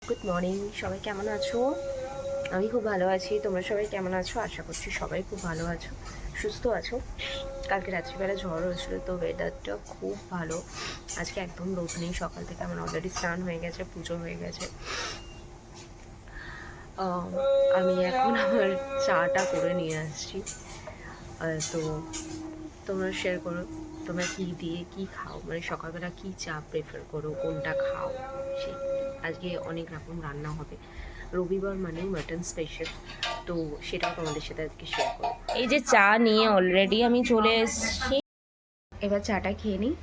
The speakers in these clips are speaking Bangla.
গুড মর্নিং, সবাই কেমন আছো? আমি খুব ভালো আছি। তোমরা সবাই কেমন আছো? আশা করছি সবাই খুব ভালো আছো, সুস্থ আছো। কালকে রাত্রিবেলা ঝড় হয়েছিল, তো ওয়েদারটা খুব ভালো। আজকে একদম রোদ নেই, সকাল থেকে আমার অলরেডি স্নান হয়ে গেছে, পুজো হয়ে গেছে। আমি এখন আমার চাটা করে নিয়ে আসছি। তো তোমরা শেয়ার করো, তোমরা কী দিয়ে কী খাও, মানে সকালবেলা কী চা প্রেফার করো, কোনটা খাও। সেই আজকে অনেক রকম রান্না হবে, রবিবার মানেই মাটন স্পেশাল, তো সেটাও তোমাদের সাথে আজকে শেয়ার করো। এই যে চা নিয়ে অলরেডি আমি চলে এসেছি, এবার চাটা খেয়ে নিই,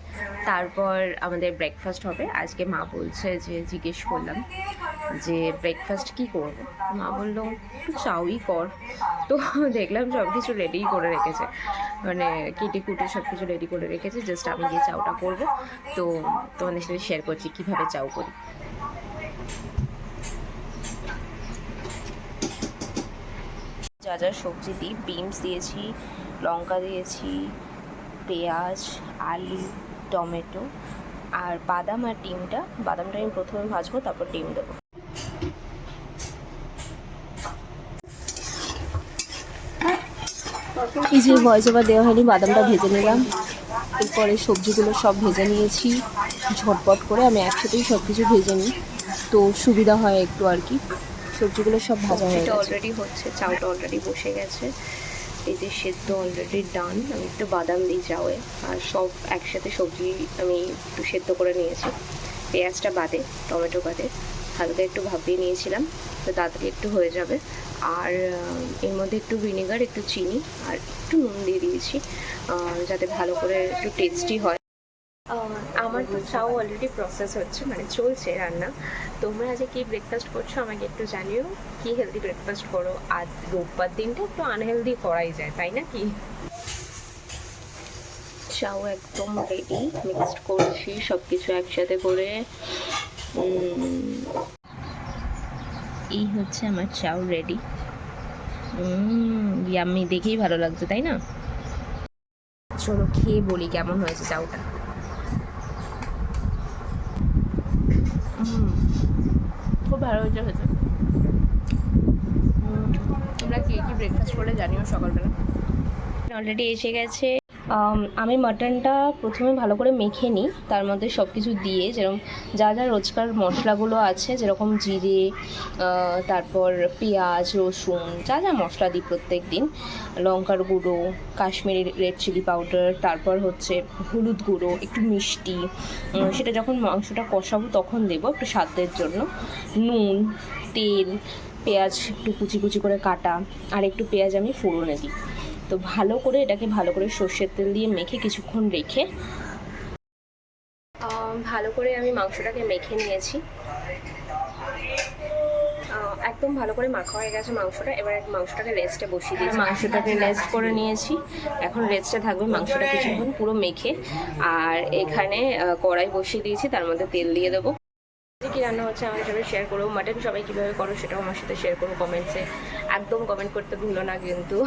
তারপর আমাদের ব্রেকফাস্ট হবে। আজকে মা বলছে যে, জিজ্ঞেস করলাম যে ব্রেকফাস্ট কি করব, মা বললো একটু চাউই কর। তো দেখলাম সব কিছু রেডিই করে রেখেছে, মানে কেটে কুটে সব কিছু রেডি করে রেখেছে, জাস্ট আমি গিয়ে চাউটা করব। তো তোমাদের সাথে শেয়ার করছি কীভাবে চাউ করি। যা যা সবজি দিই, বিনস দিয়েছি, লঙ্কা দিয়েছি, পেঁয়াজ, আলু, টমেটো আর বাদাম আর ডিমটা। বাদামটা আমি প্রথমে ভাজবো, তারপর ডিম দেবো। এই যে ভয়েস ওভার দেওয়া হয়নি, বাদামটা ভেজে নিলাম, এরপরে সবজিগুলো সব ভেজে নিয়েছি ঝটপট করে। আমি একসাথেই সব কিছু ভেজে নিই, তো সুবিধা হয় একটু আর কি। সবজিগুলো সব ভাজা হয়ে গেছে, অলরেডি হচ্ছে, চাউটা অলরেডি বসে গেছে। এই যে সেদ্ধ অলরেডি ডান। আমি একটু বাদাম দিই চাউয়ে, আর সব একসাথে সবজি আমি একটু সেদ্ধ করে নিয়েছি, পেঁয়াজটা বাদে, টমেটো বাদে। হালকা একটু ভাপিয়ে নিয়েছিলাম, তো তাড়াতাড়ি একটু হয়ে যাবে। আর এর মধ্যে একটু ভিনেগার, একটু চিনি আর একটু নুন দিয়ে দিয়েছি, যাতে ভালো করে একটু টেস্টি হয়। আমার তো চাও অলরেডি প্রসেস হচ্ছে, মানে চলছে রান্না। তোমরা আজকে কী ব্রেকফাস্ট করছো আমাকে একটু জানিও, কি হেলদি ব্রেকফাস্ট করো। আজ রোববার দিনটা একটু আনহেলদি করাই যায়, তাই না কি? চাও একদম রেডি, মিক্সড করছি সব কিছু একসাথে করে। এই হচ্ছে আমার চাউ রেডি। ইয়াম্মি, দেখেই ভালো লাগছে, তাই না? চলো খেয়ে বলি কেমন হয়েছে চাউটা। খুব ভালো হয়েছে খেতে। তোমরা কে কী ব্রেকফাস্ট করে জানিও সকালবেলা। অলরেডি এসে গেছে। আমি মাটনটা প্রথমে ভালো করে মেখে নিই, তার মধ্যে সব কিছু দিয়ে, যেরকম যা যা রোজকার মশলাগুলো আছে, যেরকম জিরে, তারপর পেঁয়াজ, রসুন, যা যা মশলা দিই প্রত্যেক দিন, লঙ্কার গুঁড়ো, কাশ্মীরি রেড চিলি পাউডার, তারপর হচ্ছে হলুদ গুঁড়ো, একটু মিষ্টি, সেটা যখন মাংসটা কষাবো তখন দেবো একটু স্বাদের জন্য, নুন, তেল, পেঁয়াজ একটু কুচি কুচি করে কাটা, আর একটু পেঁয়াজ আমি ফোড়নে দিই। তো ভালো করে এটাকে ভালো করে সর্ষের তেল দিয়ে মেখে কিছুক্ষণ রেখে, ভালো করে আমি মাংসটাকে মেখে নিয়েছি। একদম ভালো করে মাখা হয়ে গেছে মাংসটা। এবার মাংসটাকে রেস্টে বসিয়ে দিয়েছি, মাংসটাকে রেস্ট করে নিয়েছি, এখন রেস্টে থাকবে মাংসটা কিছুক্ষণ পুরো মেখে। আর এখানে কড়াই বসিয়ে দিয়েছি, তার মধ্যে তেল দিয়ে দেবো। কী রান্না হচ্ছে আমার সাথে শেয়ার করো, মাটন সবাই কীভাবে করো সেটাও আমার সাথে শেয়ার করো কমেন্টসে, একদম কমেন্ট করতে ভুলো না কিন্তু।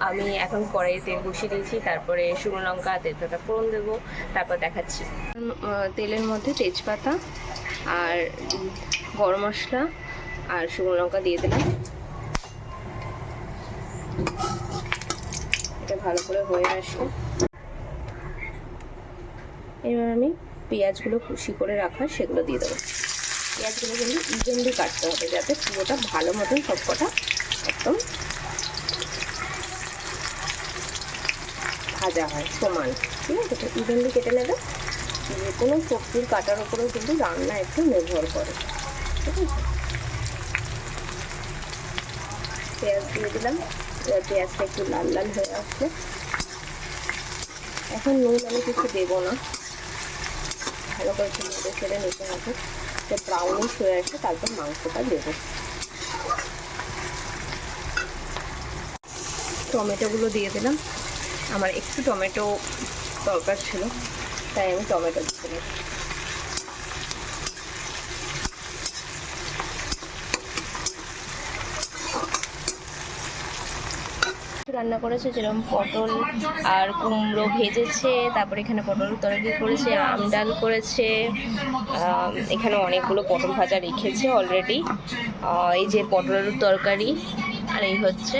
আমি এখন কড়াইয়ে তেল বসিয়ে দিয়েছি, তারপরে শুকনো লঙ্কা, তেজপাতা ফোড়ন দেবো, তারপর দেখাচ্ছি। তেলের মধ্যে তেজপাতা আর গরম মশলা আর শুকনো লঙ্কা দিয়ে দিলাম, এটা ভালো করে হয়ে আসবে। এবার আমি পেঁয়াজগুলো কুচি করে রাখা সেগুলো দিয়ে দেবো। পেঁয়াজগুলো কিন্তু ইভেনলি কাটতে হবে, যাতে পুরোটা ভালো মতন সবকটা একদম ভাজা হয় সমান, ঠিক আছে? তো ইভেনলি কেটে নেবে। যে কোনো সবজির কাটার ওপরেও কিন্তু রান্না একটু নির্ভর করে, ঠিক আছে? পেঁয়াজ দিয়ে দিলাম, এবার পেঁয়াজটা একটু লাল লাল হয়ে আসলে, এখন নুন আমি কিছু দেবো না, ভালো করে একটু নেড়ে ছেড়ে নিতে হবে, যে ব্রাউনিশ হয়ে আসে, তারপর মাংসটা দেবো। টমেটোগুলো দিয়ে দিলাম, আমার একটু টমেটো দরকার ছিল, তাই আমি টমেটো দিয়ে দিলাম। রান্না করেছে, যেরকম পটল আর কুমড়ো ভেজেছে, তারপরে এখানে পটল তরকারি করেছে, আম ডাল করেছে, এখানে অনেকগুলো পটল ভাজা রেখেছে অলরেডি, এই যে পটলের তরকারি, আর এই হচ্ছে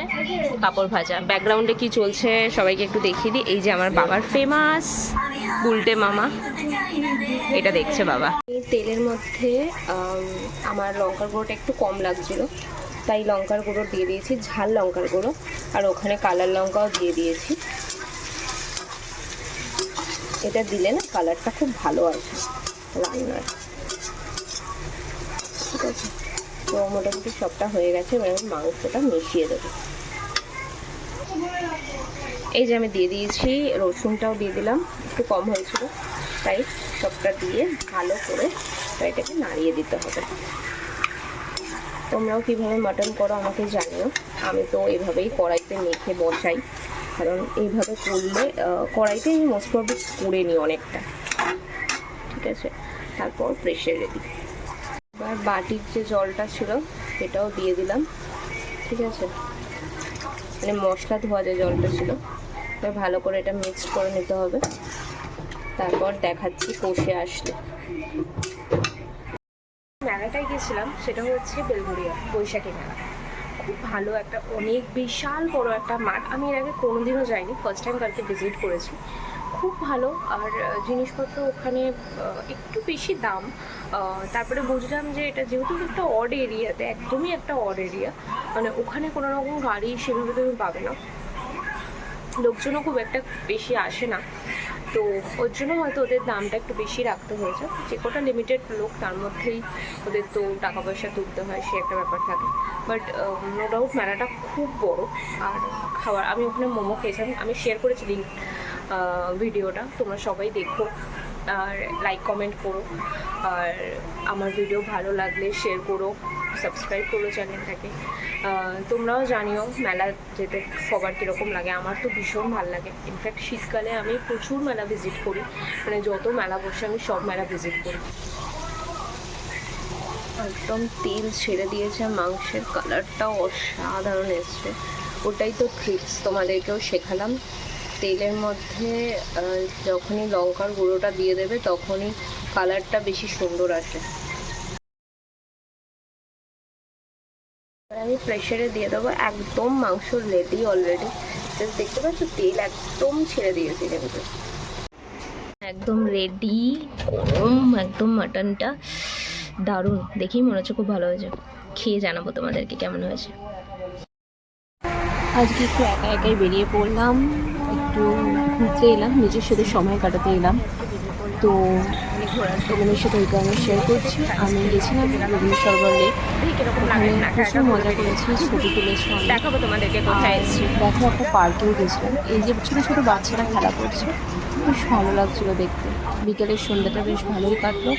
পাঁপড় ভাজা। ব্যাকগ্রাউন্ডে কি চলছে সবাইকে একটু দেখিয়ে দিই। এই যে আমার বাবার ফেমাস উল্টে মামা, এটা দেখছে বাবা। এই তেলের মধ্যে আমার লঙ্কার গুঁড়োটা একটু কম লাগছিল, তাই লঙ্কার গুঁড়ো দিয়ে দিয়েছি, ঝাল লঙ্কার গুঁড়ো, আর ওখানে কালার লঙ্কাও দিয়ে দিয়েছি। এটা দিলে না কালারটা খুব ভালো আসে রান্নার। ঠিক আছে, তো মোটামুটি সবটা হয়ে গেছে, এবার আমি মাংসটা মিশিয়ে দেবো। এই যে আমি দিয়ে দিয়েছি, রসুনটাও দিয়ে দিলাম, একটু কম হয়েছিল, তাই সবটা দিয়ে ভালো করে এটাকে নাড়িয়ে দিতে হবে। তোমরাও কীভাবে মাটন করো আমাকে জানিও। আমি তো এভাবেই কড়াইতে মেখে বসাই, কারণ এইভাবে করলে কড়াইতে আমি মোস্ট প্রবলি করে নিই অনেকটা। ঠিক আছে, তারপর প্রেসারে দিই। এবার বাটির যে জলটা ছিল সেটাও দিয়ে দিলাম। ঠিক আছে, মানে মশলা ধোয়া যে জলটা ছিল, এবার ভালো করে এটা মিক্সড করে নিতে হবে। তারপর দেখাচ্ছি কষে আসলে। মেলাটায় গেছিলাম, সেটা হচ্ছে বেলঘরিয়া বৈশাখী মেলা। খুব ভালো একটা, অনেক বিশাল বড় একটা মাঠ। আমি এর আগে কোনোদিনও যাইনি, ফার্স্ট টাইম কালকে ভিজিট করেছি। খুব ভালো, আর জিনিসপত্র ওখানে একটু বেশি দাম। তারপরে বুঝলাম যে এটা যেহেতু একটা অড এরিয়াতে, একদমই একটা অড এরিয়া, মানে ওখানে কোনো রকম গাড়ি সেভাবে তুমি পাবে না, লোকজনও খুব একটা বেশি আসে না, তো ওর জন্য হয়তো ওদের দামটা একটু বেশি রাখতে হয়েছে। যে কটা লিমিটেড লোক তার মধ্যেই ওদের তো টাকা পয়সা তুলতে হয়, সে একটা ব্যাপার থাকে। বাট নো ডাউট মেলাটা খুব বড়। আর খাবার, আমি ওখানে মোমো খেয়েছিলাম, আমি শেয়ার করেছি লিঙ্ক ভিডিওটা, তোমরা সবাই দেখো আর লাইক কমেন্ট করো, আর আমার ভিডিও ভালো লাগলে শেয়ার করো, সাবস্ক্রাইব করো চ্যানেলটাকে। তোমরাও জানিও মেলা যেতে সবার কীরকম লাগে। আমার তো ভীষণ ভালো লাগে। ইনফ্যাক্ট শীতকালে আমি প্রচুর মেলা ভিজিট করি, মানে যত মেলা বসে আমি সব মেলা ভিজিট করি। একদম তেল ছেড়ে দিয়েছে, মাংসের কালারটাও অসাধারণ এসছে। ওটাই তো ট্রিক্স, তোমাদেরকেও শেখালাম। তেলের মধ্যে যখনই লঙ্কার গুঁড়োটা দিয়ে দেবে তখনই কালারটা বেশি সুন্দর আসে। আমি প্রেসারে দিয়ে দেবো, একদম মাংস রেডি অলরেডি। দেখতে পাচ্ছ তেল একদম ছেড়ে দিয়েছি, কিন্তু একদম রেডি, গরম একদম মাটনটা, দারুণ। দেখেই মনে হচ্ছে খুব ভালো হয়েছে। খেয়ে জানাবো তোমাদেরকে কেমন হয়েছে। আজকে একটু একা একাই বেরিয়ে পড়লাম, একটু ঘুরতে এলাম, নিজের সাথে সময় কাটাতে এলাম। তো তোমাদের সাথে ওই কারণে শেয়ার করছি। আমি গেছিলাম রবীন্দ্র সরোবর লেক, ওখানে প্রচুর মজা করেছি, ছবি তুলেছি, দেখাবো তোমাদেরকে কোথায় এসেছি। দেখো একটা পার্কেও গেছিলাম, এই যে ছোটো ছোটো বাচ্চারা খেলা করছে, বেশ ভালো লাগছিলো দেখতে। বিকেলের সন্ধ্যাটা বেশ ভালোই কাটলো,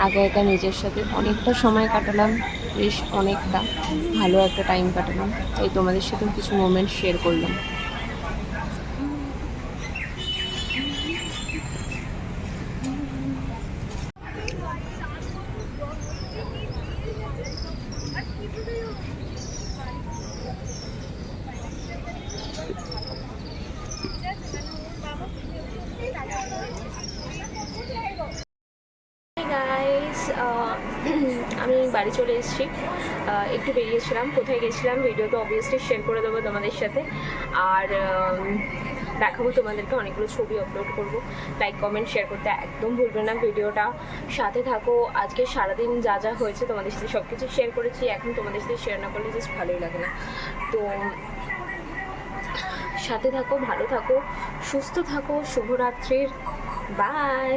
একা একা নিজের সাথে অনেকটা সময় কাটালাম, বেশ অনেকটা ভালো একটা টাইম কাটালাম। তাই তোমাদের সাথেও কিছু মোমেন্ট শেয়ার করলাম। আমি বাড়ি চলে এসেছি, একটু বেরিয়েছিলাম, কোথায় গেছিলাম ভিডিও তো অবভিয়াসলি শেয়ার করে দেবো তোমাদের সাথে, আর দেখাবো তোমাদেরকে, অনেকগুলো ছবি আপলোড করবো। লাইক কমেন্ট শেয়ার করতে একদম ভুলবে না, ভিডিওটা সাথে থাকো। আজকে সারাদিন যা যা হয়েছে তোমাদের সাথে সব কিছু শেয়ার করেছি, এখন তোমাদের সাথে শেয়ার না করলে জাস্ট ভালোই লাগে না। তো সাথে থাকো, ভালো থাকো, সুস্থ থাকো, শুভরাত্রির, বাই।